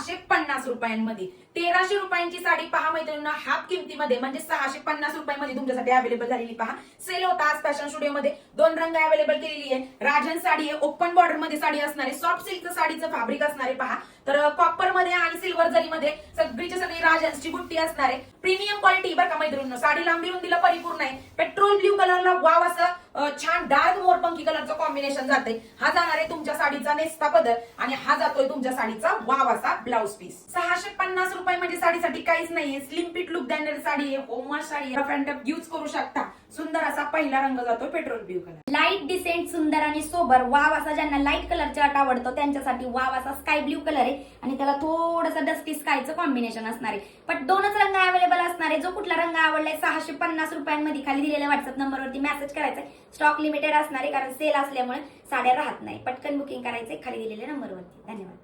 650 रुपयांमध्ये. 1300 रुपयांची साडी पहा मैत्रिणींनो, हाफ किमतीमध्ये म्हणजे 650 रुपयांमध्ये तुमच्यासाठी अवेलेबल झालेली पहा. सेल होता आज फॅशन स्टुडिओ मध्ये. 2 रंग अवेलेबल केलेली आहे. राजन साडी आहे, ओपन बॉर्डर मध्ये साडी असणार आहे, सॉफ्ट सिल्क साडीचं फॅब्रिक असणार आहे पहा. तर कॉपर मध्ये आणि सिल्वर जरीमध्ये सगळीची सगळी राजनची बुट्टी असणार आहे. प्रीमियम क्वालिटी बरं का मैत्रिणींनो. साडी लांबी रुंदीला परिपूर्ण आहे. पेट्रोल ब्ल्यू कलरला वाव असं छान डार्क मोरपंखी कलरचं कॉम्बिनेशन जाते. हा जाणार आहे तुमच्या साडीचा नेस्ता पदर आणि हा जातोय तुमच्या साडीचा वाव असा ब्लाउज पीस. 650 रुपये म्हणजे साडीसाठी काहीच नाहीये. स्लिम फिट लुक देणारी साडी आहे, होमवर्क साडी आहे, फॅन्टअप यूज करू शकता. सुंदर असा पहिला रंग जातो petrol blue colour. Light decent सुंदर आणि सोबर वाव असा, ज्यांना लाईट कलर चार्ट आवडतो त्यांच्यासाठी वाव असा स्काय ब्ल्यू कलर आहे आणि त्याला थोडंसं डस्टी स्कायचं कॉम्बिनेशन असणार आहे. पण 2च रंग अवेलेबल असणार आहे. जो कुठला रंग आवडलाय 650 रुपयांमध्ये खाली दिलेल्या व्हॉट्सअप नंबरवरती मेसेज करायचा. स्टॉक लिमिटेड असणार आहे कारण सेल असल्यामुळे साड्या राहत नाही. पटकन बुकिंग करायचंय खाली दिलेल्या नंबरवरती. धन्यवाद.